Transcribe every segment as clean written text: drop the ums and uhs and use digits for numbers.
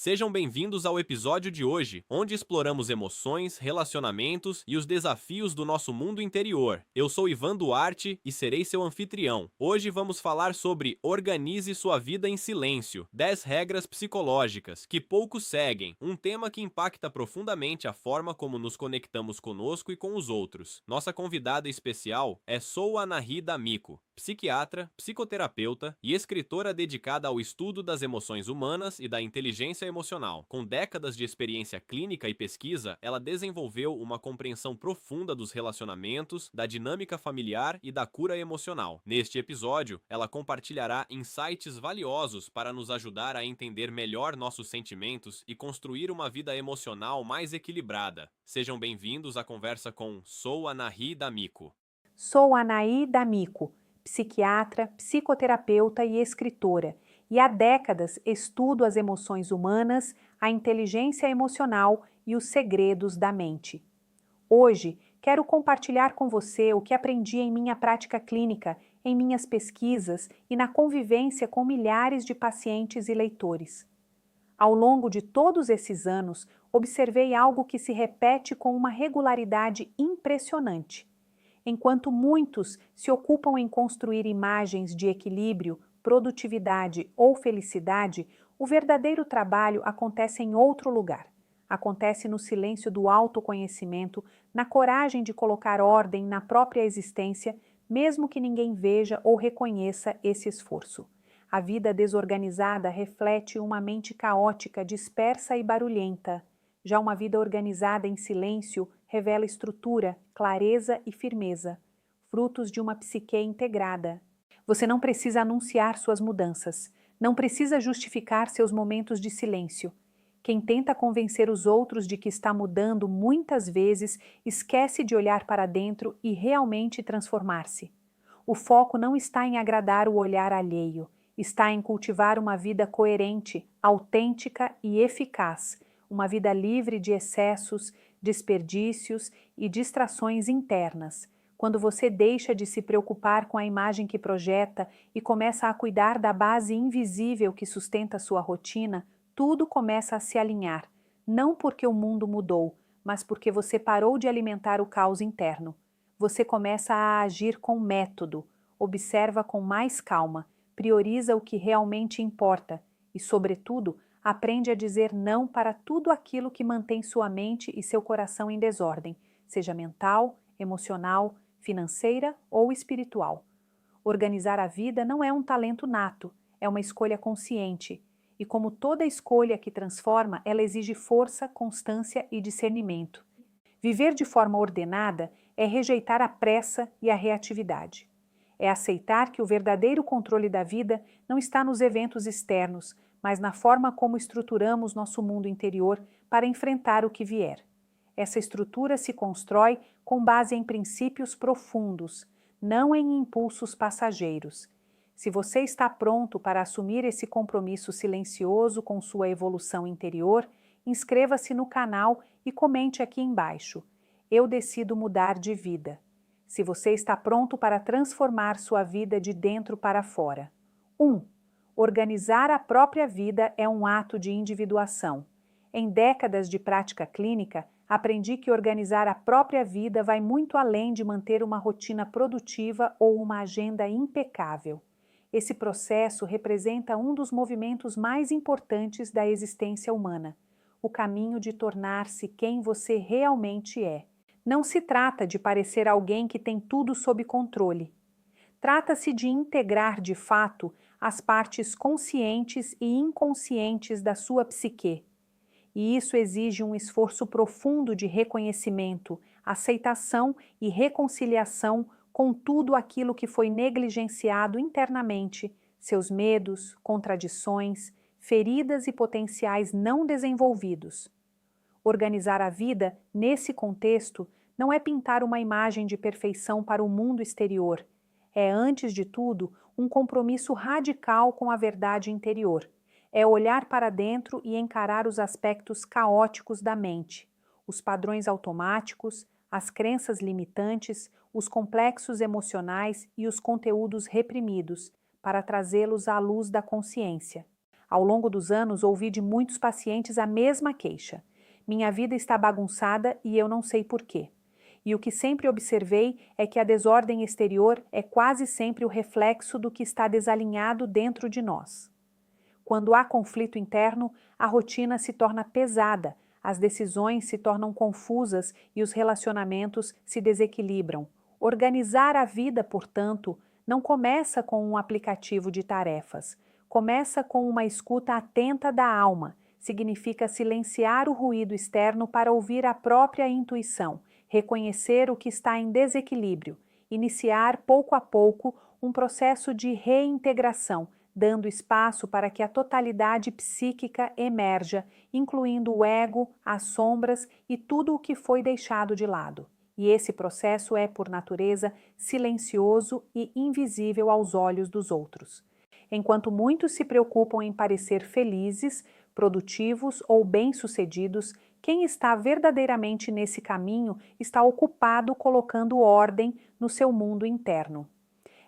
Sejam bem-vindos ao episódio de hoje, onde exploramos emoções, relacionamentos e os desafios do nosso mundo interior. Eu sou Ivan Duarte e serei seu anfitrião. Hoje vamos falar sobre Organize sua vida em silêncio, 10 regras psicológicas que poucos seguem, um tema que impacta profundamente a forma como nos conectamos conosco e com os outros. Nossa convidada especial é Souanahi D'Amico, psiquiatra, psicoterapeuta e escritora dedicada ao estudo das emoções humanas e da inteligência emocional. Com décadas de experiência clínica e pesquisa, ela desenvolveu uma compreensão profunda dos relacionamentos, da dinâmica familiar e da cura emocional. Neste episódio, ela compartilhará insights valiosos para nos ajudar a entender melhor nossos sentimentos e construir uma vida emocional mais equilibrada. Sejam bem-vindos à conversa com Souanahi D'Amico. Souanahi D'Amico, psiquiatra, psicoterapeuta e escritora, e há décadas estudo as emoções humanas, a inteligência emocional e os segredos da mente. Hoje, quero compartilhar com você o que aprendi em minha prática clínica, em minhas pesquisas e na convivência com milhares de pacientes e leitores. Ao longo de todos esses anos, observei algo que se repete com uma regularidade impressionante. Enquanto muitos se ocupam em construir imagens de equilíbrio, produtividade ou felicidade, o verdadeiro trabalho acontece em outro lugar. Acontece no silêncio do autoconhecimento, na coragem de colocar ordem na própria existência, mesmo que ninguém veja ou reconheça esse esforço. A vida desorganizada reflete uma mente caótica, dispersa e barulhenta. Já uma vida organizada em silêncio revela estrutura, clareza e firmeza, frutos de uma psique integrada. Você não precisa anunciar suas mudanças, não precisa justificar seus momentos de silêncio. Quem tenta convencer os outros de que está mudando muitas vezes esquece de olhar para dentro e realmente transformar-se. O foco não está em agradar o olhar alheio, está em cultivar uma vida coerente, autêntica e eficaz, uma vida livre de excessos, desperdícios e distrações internas. Quando você deixa de se preocupar com a imagem que projeta e começa a cuidar da base invisível que sustenta sua rotina, tudo começa a se alinhar, não porque o mundo mudou, mas porque você parou de alimentar o caos interno. Você começa a agir com método, observa com mais calma, prioriza o que realmente importa e, sobretudo, aprende a dizer não para tudo aquilo que mantém sua mente e seu coração em desordem, seja mental, emocional, financeira ou espiritual. Organizar a vida não é um talento nato, é uma escolha consciente. E como toda escolha que transforma, ela exige força, constância e discernimento. Viver de forma ordenada é rejeitar a pressa e a reatividade. É aceitar que o verdadeiro controle da vida não está nos eventos externos, mas na forma como estruturamos nosso mundo interior para enfrentar o que vier. Essa estrutura se constrói com base em princípios profundos, não em impulsos passageiros. Se você está pronto para assumir esse compromisso silencioso com sua evolução interior, inscreva-se no canal e comente aqui embaixo. Eu decido mudar de vida. Se você está pronto para transformar sua vida de dentro para fora. 1. Organizar a própria vida é um ato de individuação. Em décadas de prática clínica, aprendi que organizar a própria vida vai muito além de manter uma rotina produtiva ou uma agenda impecável. Esse processo representa um dos movimentos mais importantes da existência humana, o caminho de tornar-se quem você realmente é. Não se trata de parecer alguém que tem tudo sob controle. Trata-se de integrar de fato as partes conscientes e inconscientes da sua psique. E isso exige um esforço profundo de reconhecimento, aceitação e reconciliação com tudo aquilo que foi negligenciado internamente, seus medos, contradições, feridas e potenciais não desenvolvidos. Organizar a vida, nesse contexto, não é pintar uma imagem de perfeição para o mundo exterior. É, antes de tudo, um compromisso radical com a verdade interior. É olhar para dentro e encarar os aspectos caóticos da mente, os padrões automáticos, as crenças limitantes, os complexos emocionais e os conteúdos reprimidos, para trazê-los à luz da consciência. Ao longo dos anos, ouvi de muitos pacientes a mesma queixa. Minha vida está bagunçada e eu não sei por quê. E o que sempre observei é que a desordem exterior é quase sempre o reflexo do que está desalinhado dentro de nós. Quando há conflito interno, a rotina se torna pesada, as decisões se tornam confusas e os relacionamentos se desequilibram. Organizar a vida, portanto, não começa com um aplicativo de tarefas. Começa com uma escuta atenta da alma. Significa silenciar o ruído externo para ouvir a própria intuição, reconhecer o que está em desequilíbrio, iniciar pouco a pouco um processo de reintegração, dando espaço para que a totalidade psíquica emerja, incluindo o ego, as sombras e tudo o que foi deixado de lado. E esse processo é, por natureza, silencioso e invisível aos olhos dos outros. Enquanto muitos se preocupam em parecer felizes, produtivos ou bem-sucedidos, quem está verdadeiramente nesse caminho está ocupado colocando ordem no seu mundo interno.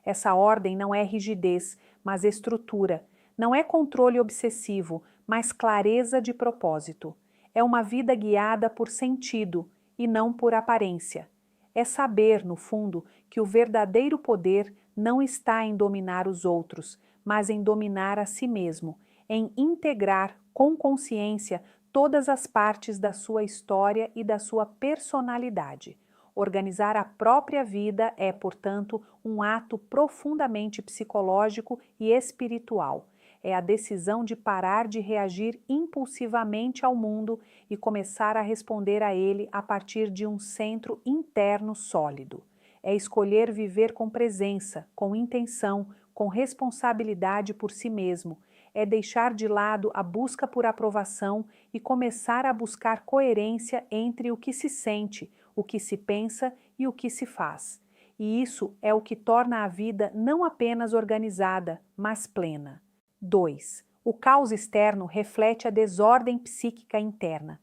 Essa ordem não é rigidez, mas estrutura. Não é controle obsessivo, mas clareza de propósito. É uma vida guiada por sentido e não por aparência. É saber, no fundo, que o verdadeiro poder não está em dominar os outros, mas em dominar a si mesmo, em integrar com consciência todas as partes da sua história e da sua personalidade. Organizar a própria vida é, portanto, um ato profundamente psicológico e espiritual. É a decisão de parar de reagir impulsivamente ao mundo e começar a responder a ele a partir de um centro interno sólido. É escolher viver com presença, com intenção, com responsabilidade por si mesmo. É deixar de lado a busca por aprovação e começar a buscar coerência entre o que se sente, o que se pensa e o que se faz. E isso é o que torna a vida não apenas organizada, mas plena. 2. O caos externo reflete a desordem psíquica interna.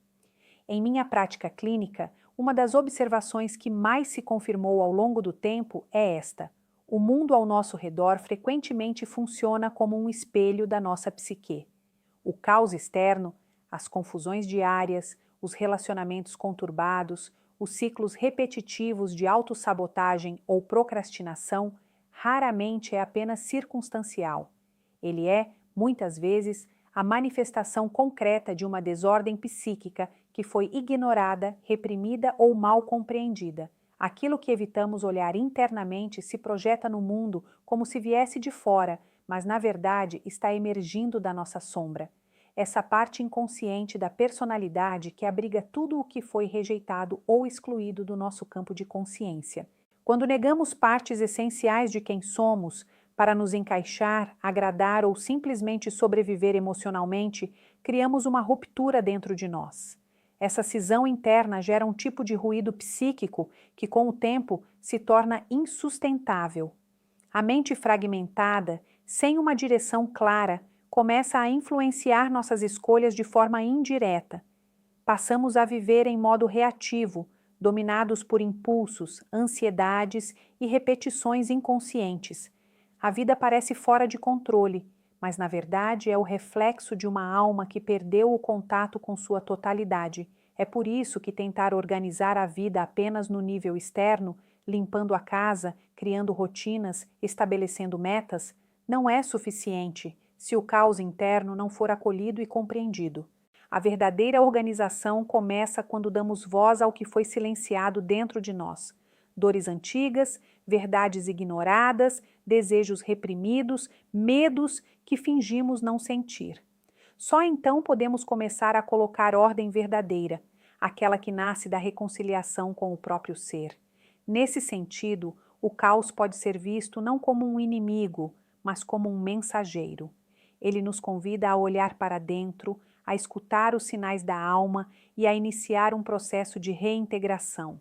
Em minha prática clínica, uma das observações que mais se confirmou ao longo do tempo é esta: o mundo ao nosso redor frequentemente funciona como um espelho da nossa psique. O caos externo, as confusões diárias, os relacionamentos conturbados, os ciclos repetitivos de autossabotagem ou procrastinação, raramente é apenas circunstancial. Ele é, muitas vezes, a manifestação concreta de uma desordem psíquica que foi ignorada, reprimida ou mal compreendida. Aquilo que evitamos olhar internamente se projeta no mundo como se viesse de fora, mas na verdade está emergindo da nossa sombra. Essa parte inconsciente da personalidade que abriga tudo o que foi rejeitado ou excluído do nosso campo de consciência. Quando negamos partes essenciais de quem somos para nos encaixar, agradar ou simplesmente sobreviver emocionalmente, criamos uma ruptura dentro de nós. Essa cisão interna gera um tipo de ruído psíquico que, com o tempo, se torna insustentável. A mente fragmentada, sem uma direção clara, começa a influenciar nossas escolhas de forma indireta. Passamos a viver em modo reativo, dominados por impulsos, ansiedades e repetições inconscientes. A vida parece fora de controle, mas na verdade é o reflexo de uma alma que perdeu o contato com sua totalidade. É por isso que tentar organizar a vida apenas no nível externo, limpando a casa, criando rotinas, estabelecendo metas, não é suficiente se o caos interno não for acolhido e compreendido. A verdadeira organização começa quando damos voz ao que foi silenciado dentro de nós. Dores antigas, verdades ignoradas, desejos reprimidos, medos que fingimos não sentir. Só então podemos começar a colocar ordem verdadeira, aquela que nasce da reconciliação com o próprio ser. Nesse sentido, o caos pode ser visto não como um inimigo, mas como um mensageiro. Ele nos convida a olhar para dentro, a escutar os sinais da alma e a iniciar um processo de reintegração.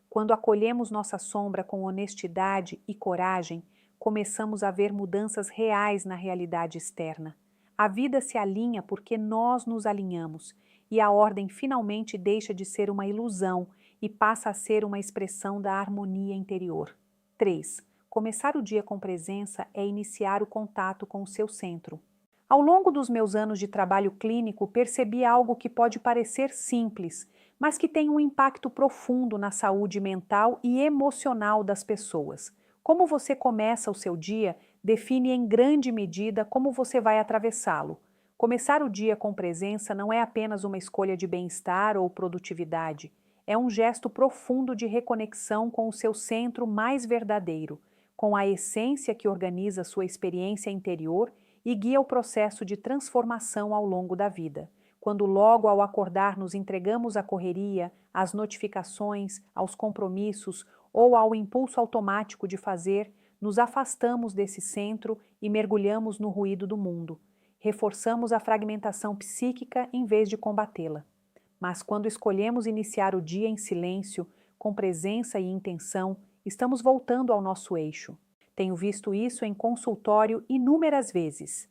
Quando acolhemos nossa sombra com honestidade e coragem, começamos a ver mudanças reais na realidade externa. A vida se alinha porque nós nos alinhamos, e a ordem finalmente deixa de ser uma ilusão e passa a ser uma expressão da harmonia interior. 3. Começar o dia com presença é iniciar o contato com o seu centro. Ao longo dos meus anos de trabalho clínico, percebi algo que pode parecer simples, mas que tem um impacto profundo na saúde mental e emocional das pessoas. Como você começa o seu dia define em grande medida como você vai atravessá-lo. Começar o dia com presença não é apenas uma escolha de bem-estar ou produtividade, é um gesto profundo de reconexão com o seu centro mais verdadeiro, com a essência que organiza sua experiência interior e guia o processo de transformação ao longo da vida. Quando logo ao acordar nos entregamos à correria, às notificações, aos compromissos ou ao impulso automático de fazer, nos afastamos desse centro e mergulhamos no ruído do mundo. Reforçamos a fragmentação psíquica em vez de combatê-la. Mas quando escolhemos iniciar o dia em silêncio, com presença e intenção, estamos voltando ao nosso eixo. Tenho visto isso em consultório inúmeras vezes.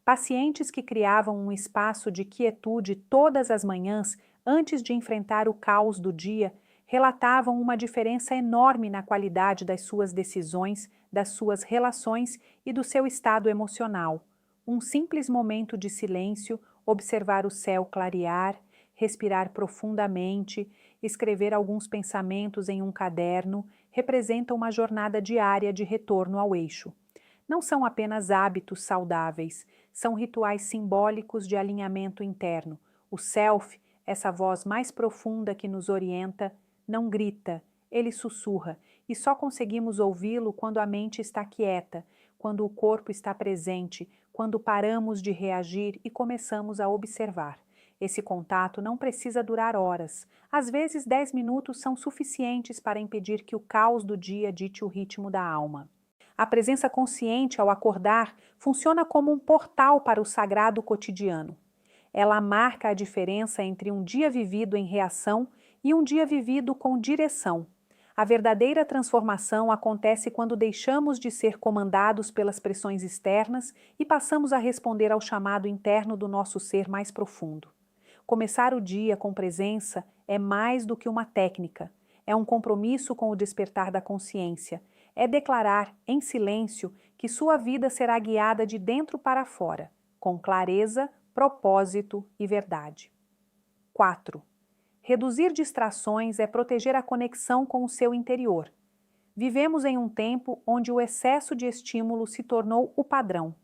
Pacientes que criavam um espaço de quietude todas as manhãs antes de enfrentar o caos do dia relatavam uma diferença enorme na qualidade das suas decisões, das suas relações e do seu estado emocional. Um simples momento de silêncio, observar o céu clarear, respirar profundamente, escrever alguns pensamentos em um caderno, representa uma jornada diária de retorno ao eixo. Não são apenas hábitos saudáveis, são rituais simbólicos de alinhamento interno. O self, essa voz mais profunda que nos orienta, não grita, ele sussurra, e só conseguimos ouvi-lo quando a mente está quieta, quando o corpo está presente, quando paramos de reagir e começamos a observar. Esse contato não precisa durar horas. Às vezes, 10 minutos são suficientes para impedir que o caos do dia dite o ritmo da alma. A presença consciente ao acordar funciona como um portal para o sagrado cotidiano. Ela marca a diferença entre um dia vivido em reação e um dia vivido com direção. A verdadeira transformação acontece quando deixamos de ser comandados pelas pressões externas e passamos a responder ao chamado interno do nosso ser mais profundo. Começar o dia com presença é mais do que uma técnica, é um compromisso com o despertar da consciência, é declarar, em silêncio, que sua vida será guiada de dentro para fora, com clareza, propósito e verdade. 4. Reduzir distrações é proteger a conexão com o seu interior. Vivemos em um tempo onde o excesso de estímulo se tornou o padrão.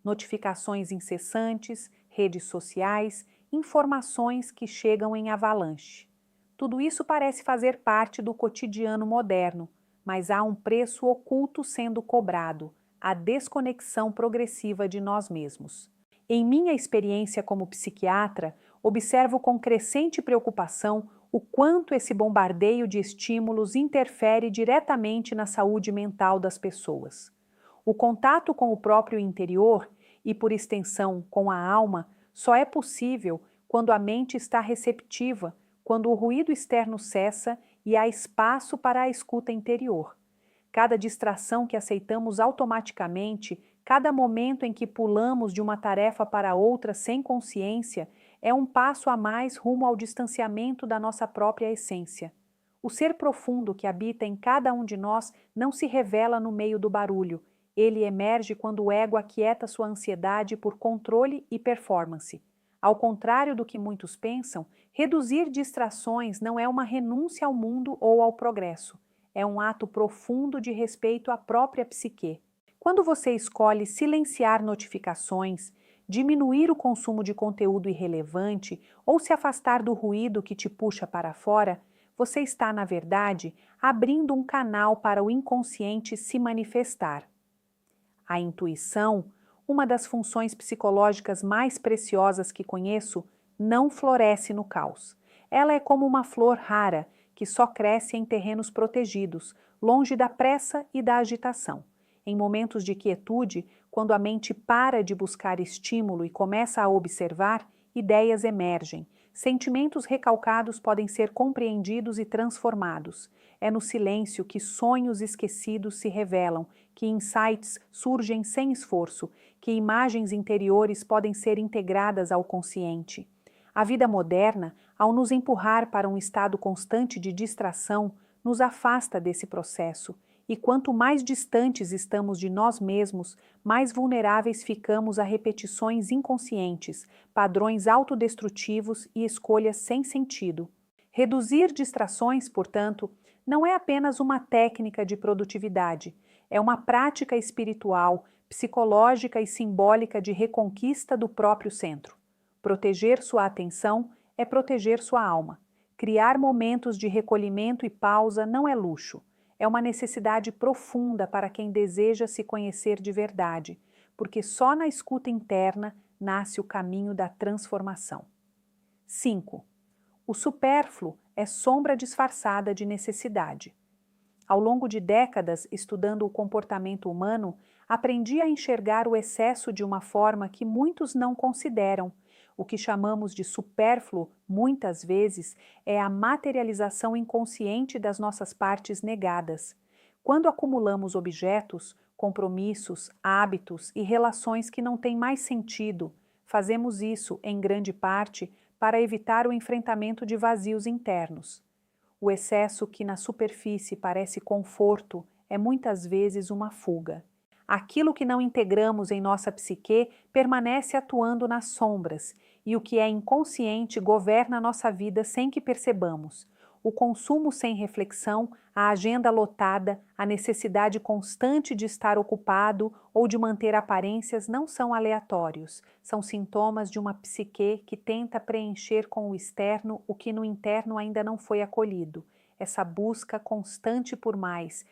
Notificações incessantes, redes sociais, informações que chegam em avalanche. Tudo isso parece fazer parte do cotidiano moderno, mas há um preço oculto sendo cobrado, a desconexão progressiva de nós mesmos. Em minha experiência como psiquiatra, observo com crescente preocupação o quanto esse bombardeio de estímulos interfere diretamente na saúde mental das pessoas. O contato com o próprio interior e, por extensão, com a alma, só é possível quando a mente está receptiva, quando o ruído externo cessa e há espaço para a escuta interior. Cada distração que aceitamos automaticamente, cada momento em que pulamos de uma tarefa para outra sem consciência, é um passo a mais rumo ao distanciamento da nossa própria essência. O ser profundo que habita em cada um de nós não se revela no meio do barulho. Ele emerge quando o ego aquieta sua ansiedade por controle e performance. Ao contrário do que muitos pensam, reduzir distrações não é uma renúncia ao mundo ou ao progresso. É um ato profundo de respeito à própria psique. Quando você escolhe silenciar notificações, diminuir o consumo de conteúdo irrelevante ou se afastar do ruído que te puxa para fora, você está, na verdade, abrindo um canal para o inconsciente se manifestar. A intuição, uma das funções psicológicas mais preciosas que conheço, não floresce no caos. Ela é como uma flor rara que só cresce em terrenos protegidos, longe da pressa e da agitação. Em momentos de quietude, quando a mente para de buscar estímulo e começa a observar, ideias emergem. Sentimentos recalcados podem ser compreendidos e transformados. É no silêncio que sonhos esquecidos se revelam, que insights surgem sem esforço, que imagens interiores podem ser integradas ao consciente. A vida moderna, ao nos empurrar para um estado constante de distração, nos afasta desse processo, E quanto mais distantes estamos de nós mesmos, mais vulneráveis ficamos a repetições inconscientes, padrões autodestrutivos e escolhas sem sentido. Reduzir distrações, portanto, não é apenas uma técnica de produtividade, é uma prática espiritual, psicológica e simbólica de reconquista do próprio centro. Proteger sua atenção é proteger sua alma. Criar momentos de recolhimento e pausa não é luxo, é uma necessidade profunda para quem deseja se conhecer de verdade, porque só na escuta interna nasce o caminho da transformação. 5. O supérfluo é sombra disfarçada de necessidade. Ao longo de décadas, estudando o comportamento humano, aprendi a enxergar o excesso de uma forma que muitos não consideram. O que chamamos de supérfluo, muitas vezes, é a materialização inconsciente das nossas partes negadas. Quando acumulamos objetos, compromissos, hábitos e relações que não têm mais sentido, fazemos isso, em grande parte, para evitar o enfrentamento de vazios internos. O excesso que na superfície parece conforto é muitas vezes uma fuga. Aquilo que não integramos em nossa psique permanece atuando nas sombras, e o que é inconsciente governa nossa vida sem que percebamos. O consumo sem reflexão, a agenda lotada, a necessidade constante de estar ocupado ou de manter aparências não são aleatórios, são sintomas de uma psique que tenta preencher com o externo o que no interno ainda não foi acolhido. Essa busca constante por mais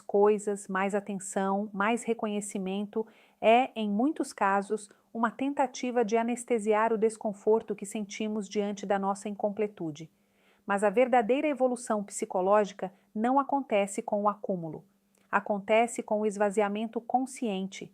coisas, mais atenção, mais reconhecimento é, em muitos casos, uma tentativa de anestesiar o desconforto que sentimos diante da nossa incompletude. Mas a verdadeira evolução psicológica não acontece com o acúmulo. Acontece com o esvaziamento consciente.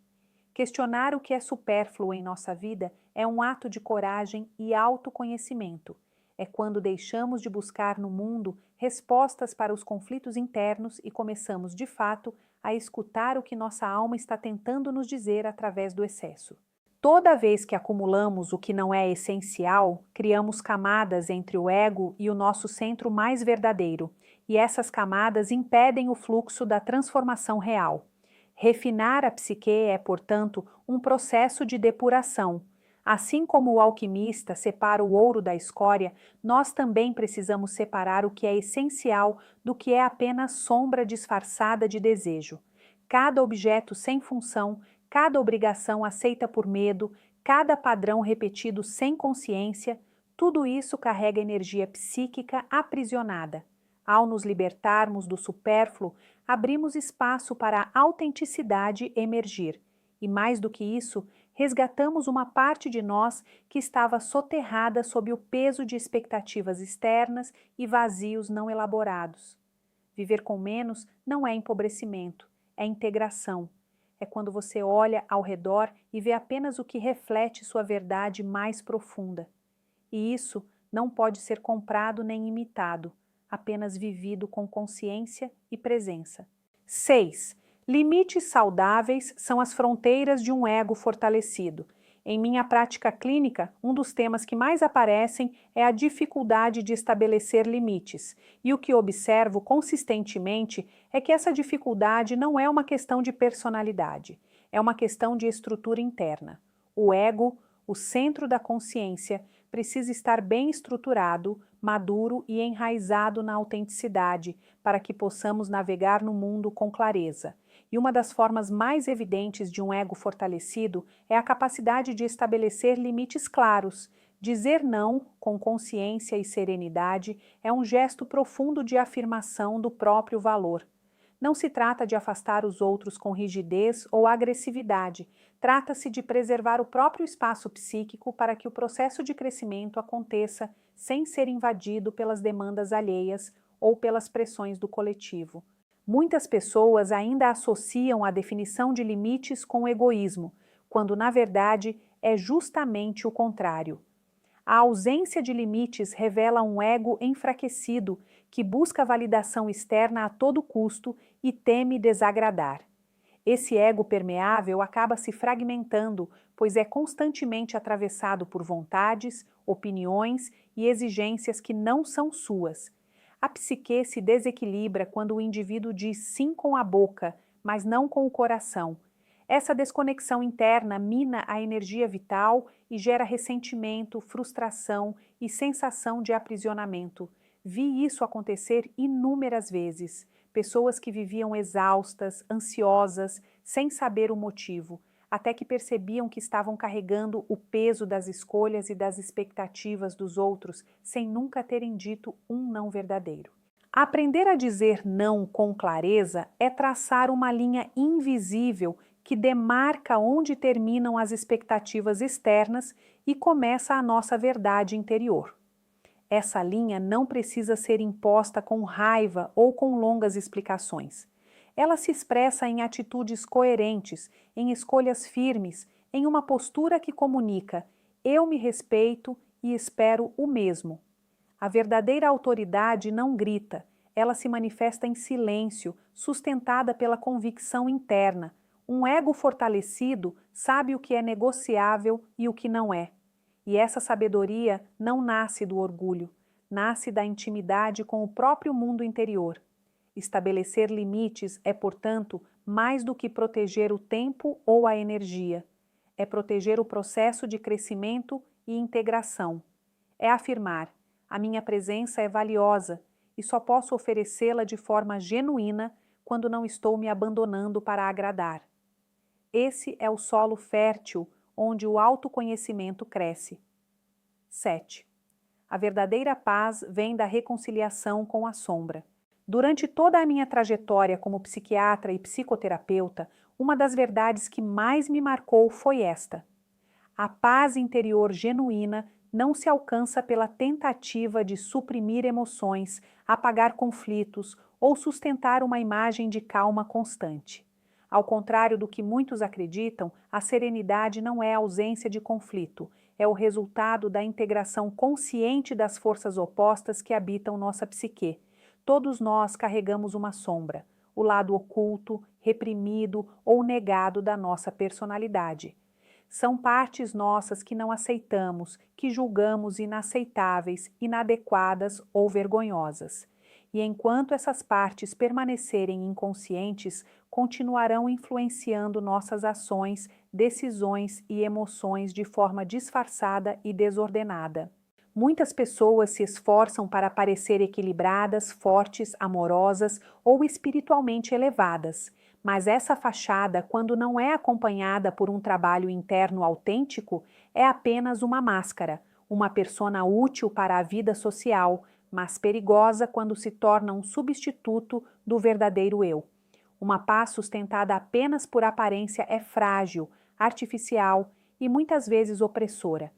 Questionar o que é supérfluo em nossa vida é um ato de coragem e autoconhecimento. É quando deixamos de buscar no mundo respostas para os conflitos internos e começamos, de fato, a escutar o que nossa alma está tentando nos dizer através do excesso. Toda vez que acumulamos o que não é essencial, criamos camadas entre o ego e o nosso centro mais verdadeiro, e essas camadas impedem o fluxo da transformação real. Refinar a psique é, portanto, um processo de depuração. Assim como o alquimista separa o ouro da escória, nós também precisamos separar o que é essencial do que é apenas sombra disfarçada de desejo. Cada objeto sem função, cada obrigação aceita por medo, cada padrão repetido sem consciência, tudo isso carrega energia psíquica aprisionada. Ao nos libertarmos do supérfluo, abrimos espaço para a autenticidade emergir. E mais do que isso, resgatamos uma parte de nós que estava soterrada sob o peso de expectativas externas e vazios não elaborados. Viver com menos não é empobrecimento, é integração. É quando você olha ao redor e vê apenas o que reflete sua verdade mais profunda. E isso não pode ser comprado nem imitado, apenas vivido com consciência e presença. 6. Limites saudáveis são as fronteiras de um ego fortalecido. Em minha prática clínica, um dos temas que mais aparecem é a dificuldade de estabelecer limites, e o que observo consistentemente é que essa dificuldade não é uma questão de personalidade, é uma questão de estrutura interna. O ego, o centro da consciência, precisa estar bem estruturado, maduro e enraizado na autenticidade para que possamos navegar no mundo com clareza. E uma das formas mais evidentes de um ego fortalecido é a capacidade de estabelecer limites claros. Dizer não com consciência e serenidade é um gesto profundo de afirmação do próprio valor. Não se trata de afastar os outros com rigidez ou agressividade, trata-se de preservar o próprio espaço psíquico para que o processo de crescimento aconteça sem ser invadido pelas demandas alheias ou pelas pressões do coletivo. Muitas pessoas ainda associam a definição de limites com o egoísmo, quando na verdade é justamente o contrário. A ausência de limites revela um ego enfraquecido que busca validação externa a todo custo e teme desagradar. Esse ego permeável acaba se fragmentando, pois é constantemente atravessado por vontades, opiniões e exigências que não são suas. A psique se desequilibra quando o indivíduo diz sim com a boca, mas não com o coração. Essa desconexão interna mina a energia vital e gera ressentimento, frustração e sensação de aprisionamento. Vi isso acontecer inúmeras vezes. Pessoas que viviam exaustas, ansiosas, sem saber o motivo, até que percebiam que estavam carregando o peso das escolhas e das expectativas dos outros sem nunca terem dito um não verdadeiro. Aprender a dizer não com clareza é traçar uma linha invisível que demarca onde terminam as expectativas externas e começa a nossa verdade interior. Essa linha não precisa ser imposta com raiva ou com longas explicações. Ela se expressa em atitudes coerentes, em escolhas firmes, em uma postura que comunica: eu me respeito e espero o mesmo. A verdadeira autoridade não grita, ela se manifesta em silêncio, sustentada pela convicção interna. Um ego fortalecido sabe o que é negociável e o que não é. E essa sabedoria não nasce do orgulho, nasce da intimidade com o próprio mundo interior. Estabelecer limites é, portanto, mais do que proteger o tempo ou a energia. É proteger o processo de crescimento e integração. É afirmar: a minha presença é valiosa e só posso oferecê-la de forma genuína quando não estou me abandonando para agradar. Esse é o solo fértil onde o autoconhecimento cresce. 7. A verdadeira paz vem da reconciliação com a sombra. Durante toda a minha trajetória como psiquiatra e psicoterapeuta, uma das verdades que mais me marcou foi esta: a paz interior genuína não se alcança pela tentativa de suprimir emoções, apagar conflitos ou sustentar uma imagem de calma constante. Ao contrário do que muitos acreditam, a serenidade não é ausência de conflito, é o resultado da integração consciente das forças opostas que habitam nossa psique. Todos nós carregamos uma sombra, o lado oculto, reprimido ou negado da nossa personalidade. São partes nossas que não aceitamos, que julgamos inaceitáveis, inadequadas ou vergonhosas. E enquanto essas partes permanecerem inconscientes, continuarão influenciando nossas ações, decisões e emoções de forma disfarçada e desordenada. Muitas pessoas se esforçam para parecer equilibradas, fortes, amorosas ou espiritualmente elevadas. Mas essa fachada, quando não é acompanhada por um trabalho interno autêntico, é apenas uma máscara, uma persona útil para a vida social, mas perigosa quando se torna um substituto do verdadeiro eu. Uma paz sustentada apenas por aparência é frágil, artificial e muitas vezes opressora.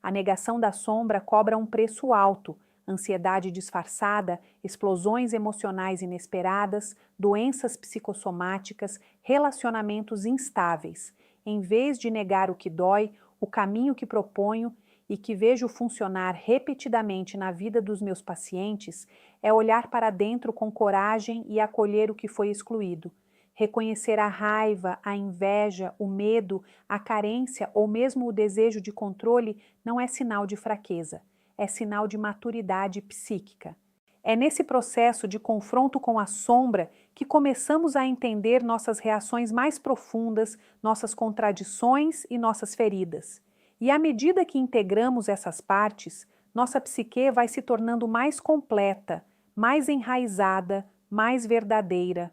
A negação da sombra cobra um preço alto: ansiedade disfarçada, explosões emocionais inesperadas, doenças psicossomáticas, relacionamentos instáveis. Em vez de negar o que dói, o caminho que proponho e que vejo funcionar repetidamente na vida dos meus pacientes é olhar para dentro com coragem e acolher o que foi excluído. Reconhecer a raiva, a inveja, o medo, a carência ou mesmo o desejo de controle não é sinal de fraqueza, é sinal de maturidade psíquica. É nesse processo de confronto com a sombra que começamos a entender nossas reações mais profundas, nossas contradições e nossas feridas. E à medida que integramos essas partes, nossa psique vai se tornando mais completa, mais enraizada, mais verdadeira.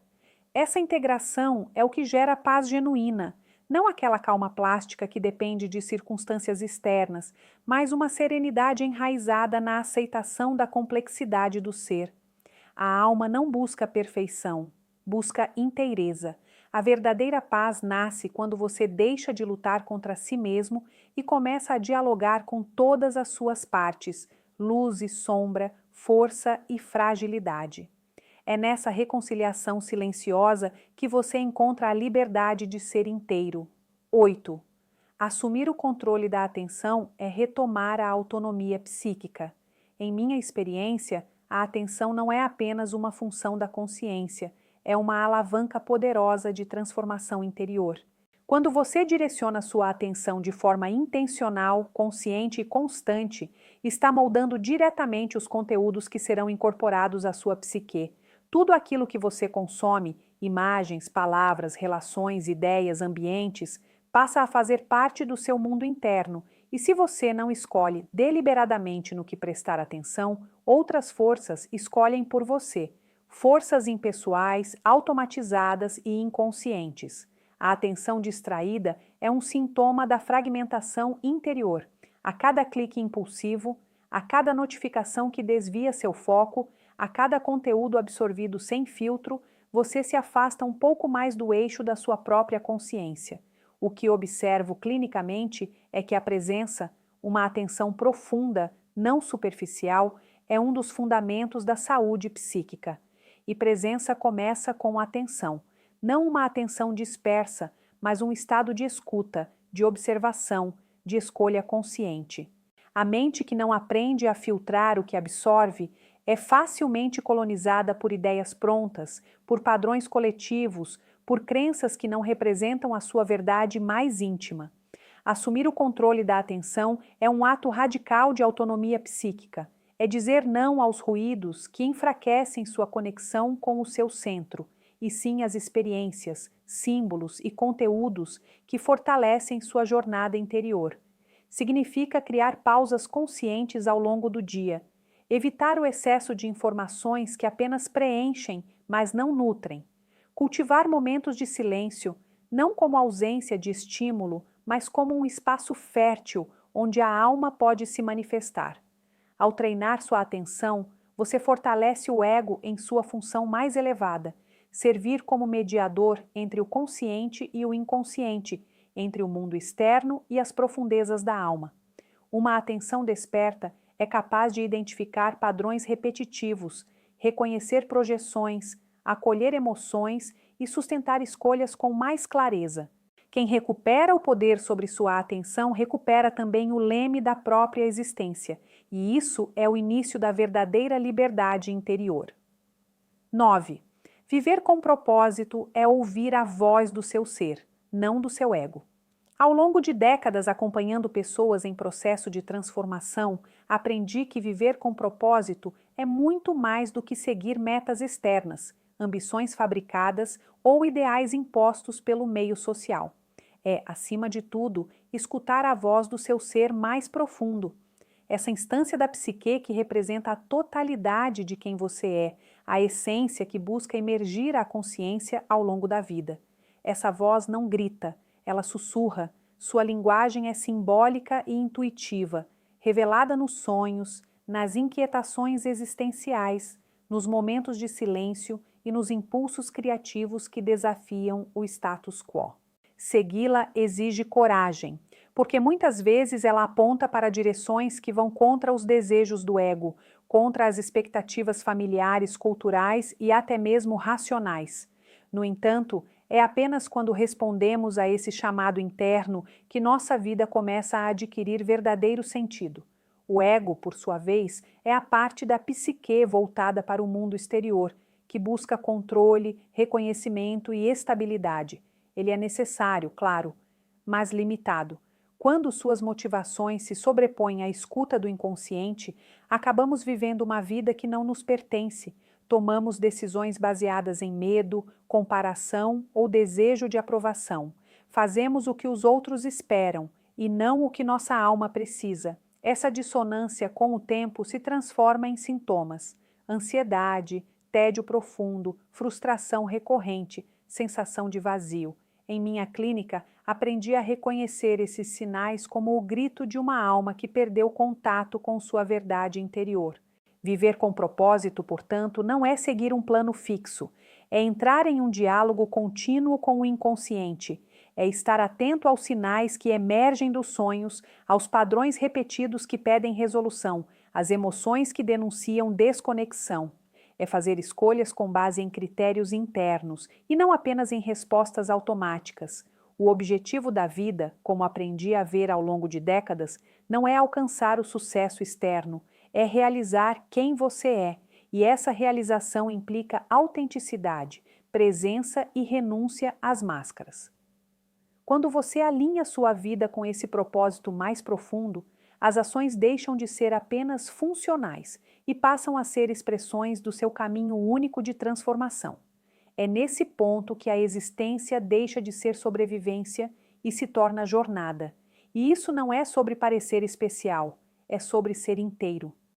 Essa integração é o que gera paz genuína, não aquela calma plástica que depende de circunstâncias externas, mas uma serenidade enraizada na aceitação da complexidade do ser. A alma não busca perfeição, busca inteireza. A verdadeira paz nasce quando você deixa de lutar contra si mesmo e começa a dialogar com todas as suas partes, luz e sombra, força e fragilidade. É nessa reconciliação silenciosa que você encontra a liberdade de ser inteiro. 8. Assumir o controle da atenção é retomar a autonomia psíquica. Em minha experiência, a atenção não é apenas uma função da consciência, é uma alavanca poderosa de transformação interior. Quando você direciona sua atenção de forma intencional, consciente e constante, está moldando diretamente os conteúdos que serão incorporados à sua psique. Tudo aquilo que você consome, imagens, palavras, relações, ideias, ambientes, passa a fazer parte do seu mundo interno, e se você não escolhe deliberadamente no que prestar atenção, outras forças escolhem por você, forças impessoais, automatizadas e inconscientes. A atenção distraída é um sintoma da fragmentação interior. A cada clique impulsivo, a cada notificação que desvia seu foco, a cada conteúdo absorvido sem filtro, você se afasta um pouco mais do eixo da sua própria consciência. O que observo clinicamente é que a presença, uma atenção profunda, não superficial, é um dos fundamentos da saúde psíquica. E presença começa com atenção. Não uma atenção dispersa, mas um estado de escuta, de observação, de escolha consciente. A mente que não aprende a filtrar o que absorve é facilmente colonizada por ideias prontas, por padrões coletivos, por crenças que não representam a sua verdade mais íntima. Assumir o controle da atenção é um ato radical de autonomia psíquica. É dizer não aos ruídos que enfraquecem sua conexão com o seu centro, e sim às experiências, símbolos e conteúdos que fortalecem sua jornada interior. Significa criar pausas conscientes ao longo do dia, evitar o excesso de informações que apenas preenchem, mas não nutrem. Cultivar momentos de silêncio, não como ausência de estímulo, mas como um espaço fértil onde a alma pode se manifestar. Ao treinar sua atenção, você fortalece o ego em sua função mais elevada, servir como mediador entre o consciente e o inconsciente, entre o mundo externo e as profundezas da alma. Uma atenção desperta é capaz de identificar padrões repetitivos, reconhecer projeções, acolher emoções e sustentar escolhas com mais clareza. Quem recupera o poder sobre sua atenção recupera também o leme da própria existência, e isso é o início da verdadeira liberdade interior. 9. Viver com propósito é ouvir a voz do seu ser, não do seu ego. Ao longo de décadas acompanhando pessoas em processo de transformação, aprendi que viver com propósito é muito mais do que seguir metas externas, ambições fabricadas ou ideais impostos pelo meio social. É, acima de tudo, escutar a voz do seu ser mais profundo. Essa instância da psique que representa a totalidade de quem você é, a essência que busca emergir à consciência ao longo da vida. Essa voz não grita, ela sussurra, sua linguagem é simbólica e intuitiva, revelada nos sonhos, nas inquietações existenciais, nos momentos de silêncio e nos impulsos criativos que desafiam o status quo. Segui-la exige coragem, porque muitas vezes ela aponta para direções que vão contra os desejos do ego, contra as expectativas familiares, culturais e até mesmo racionais. No entanto, é apenas quando respondemos a esse chamado interno que nossa vida começa a adquirir verdadeiro sentido. O ego, por sua vez, é a parte da psique voltada para o mundo exterior, que busca controle, reconhecimento e estabilidade. Ele é necessário, claro, mas limitado. Quando suas motivações se sobrepõem à escuta do inconsciente, acabamos vivendo uma vida que não nos pertence. Tomamos decisões baseadas em medo, comparação ou desejo de aprovação. Fazemos o que os outros esperam e não o que nossa alma precisa. Essa dissonância, com o tempo, se transforma em sintomas: ansiedade, tédio profundo, frustração recorrente, sensação de vazio. Em minha clínica, aprendi a reconhecer esses sinais como o grito de uma alma que perdeu contato com sua verdade interior. Viver com propósito, portanto, não é seguir um plano fixo, é entrar em um diálogo contínuo com o inconsciente, é estar atento aos sinais que emergem dos sonhos, aos padrões repetidos que pedem resolução, às emoções que denunciam desconexão. É fazer escolhas com base em critérios internos e não apenas em respostas automáticas. O objetivo da vida, como aprendi a ver ao longo de décadas, não é alcançar o sucesso externo, é realizar quem você é, e essa realização implica autenticidade, presença e renúncia às máscaras. Quando você alinha sua vida com esse propósito mais profundo, as ações deixam de ser apenas funcionais e passam a ser expressões do seu caminho único de transformação. É nesse ponto que a existência deixa de ser sobrevivência e se torna jornada. E isso não é sobre parecer especial, é sobre ser inteiro.